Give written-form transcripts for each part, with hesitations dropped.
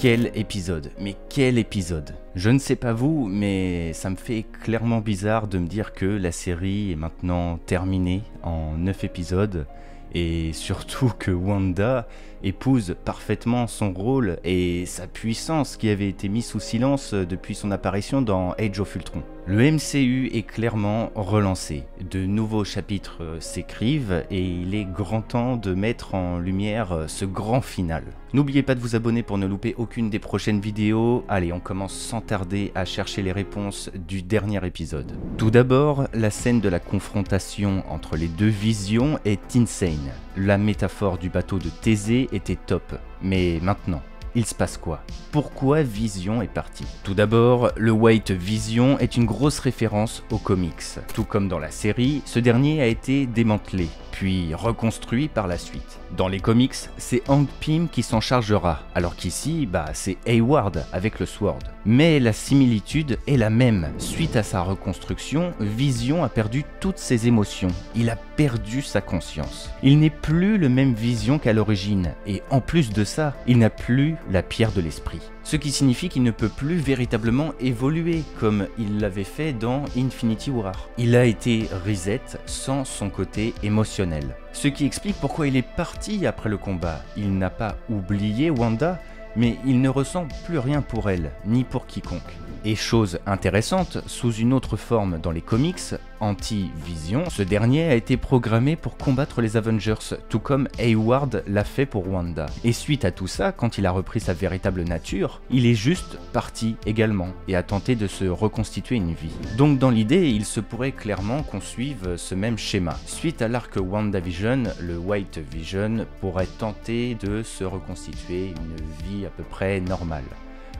Quel épisode, mais quel épisode! Je ne sais pas vous, mais ça me fait clairement bizarre de me dire que la série est maintenant terminée en 9 épisodes et surtout que Wanda épouse parfaitement son rôle et sa puissance qui avait été mise sous silence depuis son apparition dans Age of Ultron. Le MCU est clairement relancé, de nouveaux chapitres s'écrivent et il est grand temps de mettre en lumière ce grand final. N'oubliez pas de vous abonner pour ne louper aucune des prochaines vidéos. Allez, on commence sans tarder à chercher les réponses du dernier épisode. Tout d'abord, la scène de la confrontation entre les deux visions est insane. La métaphore du bateau de Thésée était top, mais maintenant, il se passe quoi? Pourquoi Vision est parti? Tout d'abord, le White Vision est une grosse référence aux comics. Tout comme dans la série, ce dernier a été démantelé, puis reconstruit par la suite. Dans les comics, c'est Hank Pym qui s'en chargera, alors qu'ici, c'est Hayward avec le Sword. Mais la similitude est la même. Suite à sa reconstruction, Vision a perdu toutes ses émotions. Il a perdu sa conscience. Il n'est plus le même Vision qu'à l'origine, et en plus de ça, il n'a plus la pierre de l'esprit. Ce qui signifie qu'il ne peut plus véritablement évoluer comme il l'avait fait dans Infinity War. Il a été reset sans son côté émotionnel. Ce qui explique pourquoi il est parti après le combat. Il n'a pas oublié Wanda, mais il ne ressent plus rien pour elle, ni pour quiconque. Et chose intéressante, sous une autre forme dans les comics, Anti-Vision, ce dernier a été programmé pour combattre les Avengers, tout comme Hayward l'a fait pour Wanda. Et suite à tout ça, quand il a repris sa véritable nature, il est juste parti également, et a tenté de se reconstituer une vie. Donc dans l'idée, il se pourrait clairement qu'on suive ce même schéma. Suite à l'arc WandaVision, le White Vision pourrait tenter de se reconstituer une vie à peu près normale.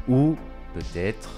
Ou peut-être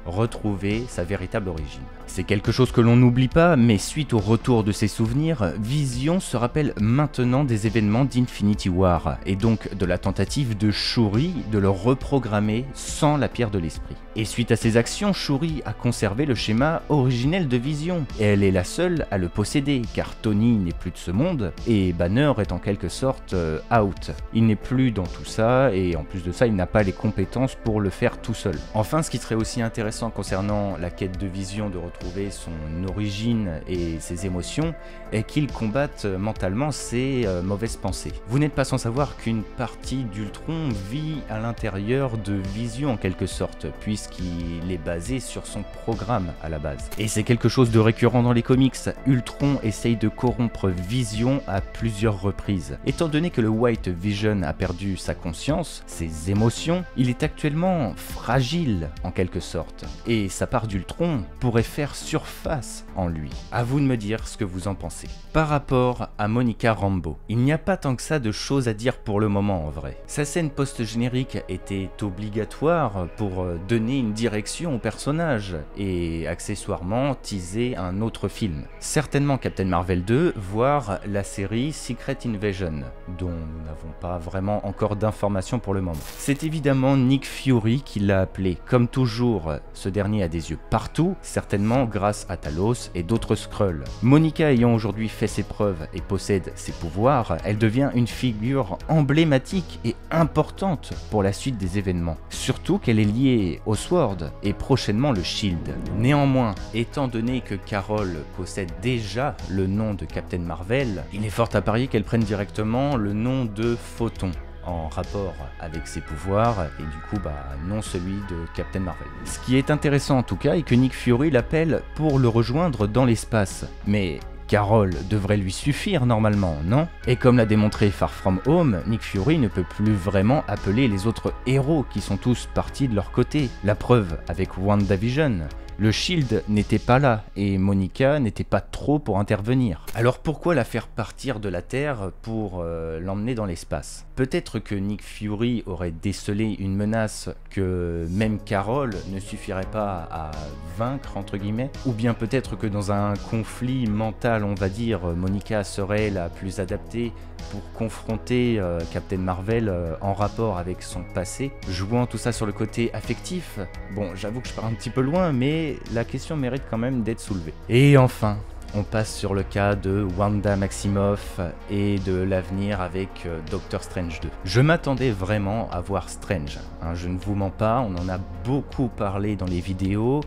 retrouver sa véritable origine. C'est quelque chose que l'on n'oublie pas, mais suite au retour de ses souvenirs, Vision se rappelle maintenant des événements d'Infinity War, et donc de la tentative de Shuri de le reprogrammer sans la pierre de l'esprit. Et suite à ses actions, Shuri a conservé le schéma originel de Vision, et elle est la seule à le posséder, car Tony n'est plus de ce monde, et Banner est en quelque sorte out. Il n'est plus dans tout ça, et en plus de ça, il n'a pas les compétences pour le faire tout seul. Enfin, ce qui serait aussi intéressant concernant la quête de Vision de retrouver son origine et ses émotions est qu'il combatte mentalement ses mauvaises pensées. Vous n'êtes pas sans savoir qu'une partie d'Ultron vit à l'intérieur de Vision en quelque sorte, puisqu'il est basé sur son programme à la base. Et c'est quelque chose de récurrent dans les comics, Ultron essaye de corrompre Vision à plusieurs reprises. Étant donné que le White Vision a perdu sa conscience, ses émotions, il est actuellement fragile en quelque sorte. Et sa part d'Ultron pourrait faire surface en lui. À vous de me dire ce que vous en pensez. Par rapport à Monica Rambeau, il n'y a pas tant que ça de choses à dire pour le moment en vrai. Sa scène post-générique était obligatoire pour donner une direction au personnage et accessoirement teaser un autre film. Certainement Captain Marvel 2, voire la série Secret Invasion, dont nous n'avons pas vraiment encore d'informations pour le moment. C'est évidemment Nick Fury qui l'a appelé. Comme toujours, ce dernier a des yeux partout, certainement grâce à Talos et d'autres Skrulls. Monica ayant aujourd'hui fait ses preuves et possède ses pouvoirs, elle devient une figure emblématique et importante pour la suite des événements. Surtout qu'elle est liée au Sword et prochainement le Shield. Néanmoins, étant donné que Carol possède déjà le nom de Captain Marvel, il est fort à parier qu'elle prenne directement le nom de Photon, en rapport avec ses pouvoirs et du coup non celui de Captain Marvel. Ce qui est intéressant en tout cas est que Nick Fury l'appelle pour le rejoindre dans l'espace, mais Carol devrait lui suffire normalement, non? Et comme l'a démontré Far From Home, Nick Fury ne peut plus vraiment appeler les autres héros qui sont tous partis de leur côté. La preuve avec WandaVision. Le Shield n'était pas là et Monica n'était pas trop pour intervenir. Alors pourquoi la faire partir de la Terre pour l'emmener dans l'espace? Peut-être que Nick Fury aurait décelé une menace que même Carol ne suffirait pas à vaincre entre guillemets, ou bien peut-être que dans un conflit mental on va dire, Monica serait la plus adaptée pour confronter Captain Marvel en rapport avec son passé, jouant tout ça sur le côté affectif. Bon, j'avoue que je pars un petit peu loin, mais la question mérite quand même d'être soulevée. Et enfin, on passe sur le cas de Wanda Maximoff et de l'avenir avec Doctor Strange 2. Je m'attendais vraiment à voir Strange, hein, je ne vous mens pas, on en a beaucoup parlé dans les vidéos,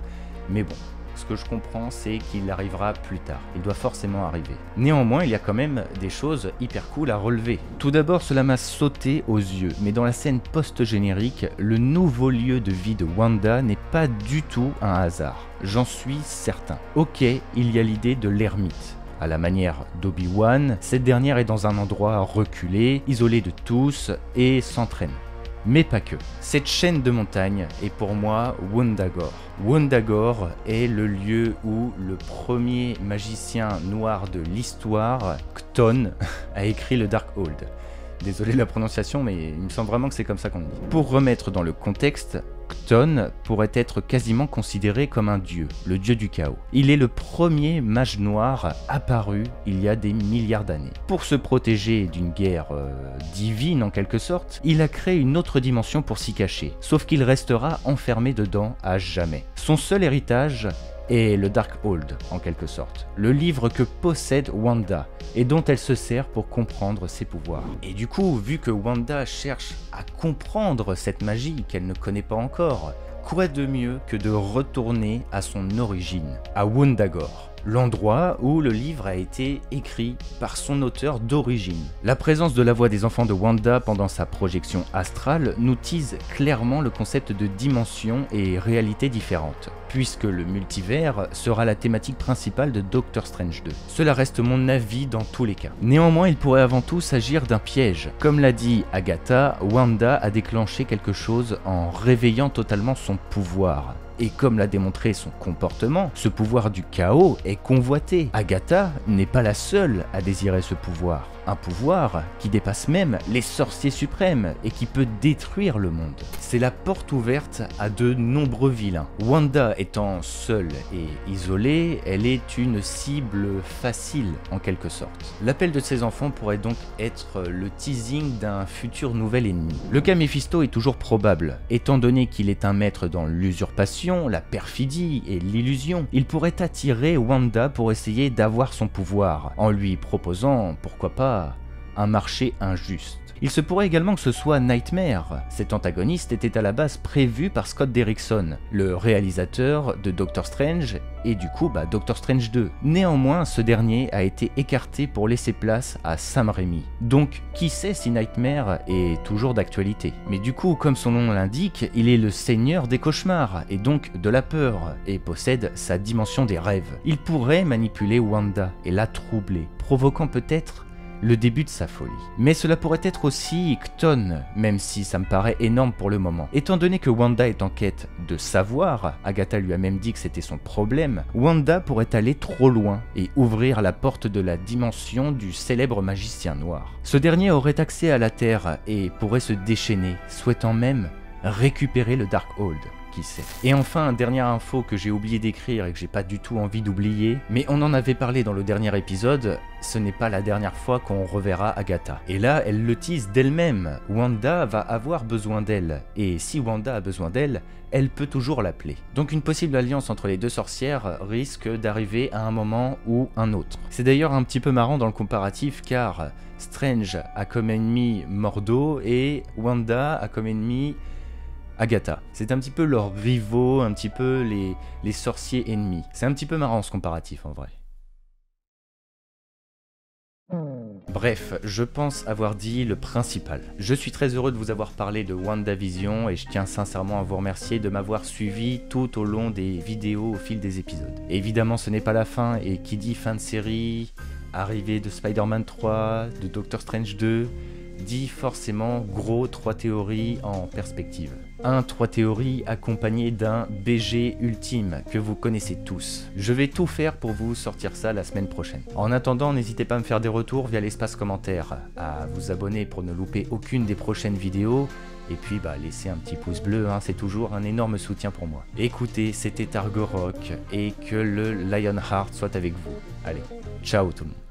mais bon, ce que je comprends, c'est qu'il arrivera plus tard. Il doit forcément arriver. Néanmoins, il y a quand même des choses hyper cool à relever. Tout d'abord, cela m'a sauté aux yeux, mais dans la scène post-générique, le nouveau lieu de vie de Wanda n'est pas du tout un hasard. J'en suis certain. Ok, il y a l'idée de l'ermite. À la manière d'Obi-Wan, cette dernière est dans un endroit reculé, isolé de tous et s'entraîne. Mais pas que. Cette chaîne de montagnes est pour moi Wundagore. Wundagore est le lieu où le premier magicien noir de l'histoire, Chthon, a écrit le Darkhold. Désolé de la prononciation, mais il me semble vraiment que c'est comme ça qu'on le dit. Pour remettre dans le contexte, Chthon pourrait être quasiment considéré comme un dieu, le dieu du chaos. Il est le premier mage noir apparu il y a des milliards d'années. Pour se protéger d'une guerre divine en quelque sorte, il a créé une autre dimension pour s'y cacher, sauf qu'il restera enfermé dedans à jamais. Son seul héritage est le Darkhold en quelque sorte, le livre que possède Wanda et dont elle se sert pour comprendre ses pouvoirs. Et du coup, vu que Wanda cherche à comprendre cette magie qu'elle ne connaît pas encore, quoi de mieux que de retourner à son origine, à Wundagore, l'endroit où le livre a été écrit par son auteur d'origine. La présence de la voix des enfants de Wanda pendant sa projection astrale nous tease clairement le concept de dimension et réalité différentes, puisque le multivers sera la thématique principale de Doctor Strange 2. Cela reste mon avis dans tous les cas. Néanmoins, il pourrait avant tout s'agir d'un piège. Comme l'a dit Agatha, Wanda a déclenché quelque chose en réveillant totalement son pouvoir. Et comme l'a démontré son comportement, ce pouvoir du chaos est convoité. Agatha n'est pas la seule à désirer ce pouvoir. Un pouvoir qui dépasse même les sorciers suprêmes et qui peut détruire le monde. C'est la porte ouverte à de nombreux vilains. Wanda étant seule et isolée, elle est une cible facile en quelque sorte. L'appel de ses enfants pourrait donc être le teasing d'un futur nouvel ennemi. Le cas Mephisto est toujours probable, étant donné qu'il est un maître dans l'usurpation, la perfidie et l'illusion. Il pourrait attirer Wanda pour essayer d'avoir son pouvoir, en lui proposant, pourquoi pas, un marché injuste. Il se pourrait également que ce soit Nightmare. Cet antagoniste était à la base prévu par Scott Derrickson, le réalisateur de Doctor Strange et du coup Doctor Strange 2. Néanmoins, ce dernier a été écarté pour laisser place à Sam Raimi. Donc qui sait si Nightmare est toujours d'actualité. Mais du coup, comme son nom l'indique, il est le seigneur des cauchemars et donc de la peur et possède sa dimension des rêves. Il pourrait manipuler Wanda et la troubler, provoquant peut-être le début de sa folie. Mais cela pourrait être aussi Chthon, même si ça me paraît énorme pour le moment. Étant donné que Wanda est en quête de savoir, Agatha lui a même dit que c'était son problème, Wanda pourrait aller trop loin et ouvrir la porte de la dimension du célèbre magicien noir. Ce dernier aurait accès à la Terre et pourrait se déchaîner, souhaitant même récupérer le Darkhold. Qui sait. Et enfin, dernière info que j'ai oublié d'écrire et que j'ai pas du tout envie d'oublier, mais on en avait parlé dans le dernier épisode, ce n'est pas la dernière fois qu'on reverra Agatha. Et là, elle le tease d'elle-même, Wanda va avoir besoin d'elle, et si Wanda a besoin d'elle, elle peut toujours l'appeler. Donc une possible alliance entre les deux sorcières risque d'arriver à un moment ou un autre. C'est d'ailleurs un petit peu marrant dans le comparatif car Strange a comme ennemi Mordo et Wanda a comme ennemi Agatha. C'est un petit peu leurs rivaux, un petit peu les sorciers ennemis. C'est un petit peu marrant ce comparatif en vrai. Bref, je pense avoir dit le principal. Je suis très heureux de vous avoir parlé de WandaVision et je tiens sincèrement à vous remercier de m'avoir suivi tout au long des vidéos au fil des épisodes. Évidemment, ce n'est pas la fin et qui dit fin de série, arrivée de Spider-Man 3, de Doctor Strange 2, dit forcément gros 3 théories en perspective. 3 théories accompagnées d'un BG ultime que vous connaissez tous. Je vais tout faire pour vous sortir ça la semaine prochaine. En attendant, n'hésitez pas à me faire des retours via l'espace commentaire, à vous abonner pour ne louper aucune des prochaines vidéos, et puis laissez un petit pouce bleu, c'est toujours un énorme soutien pour moi. Écoutez, c'était Argorok, et que le Lionheart soit avec vous. Allez, ciao tout le monde.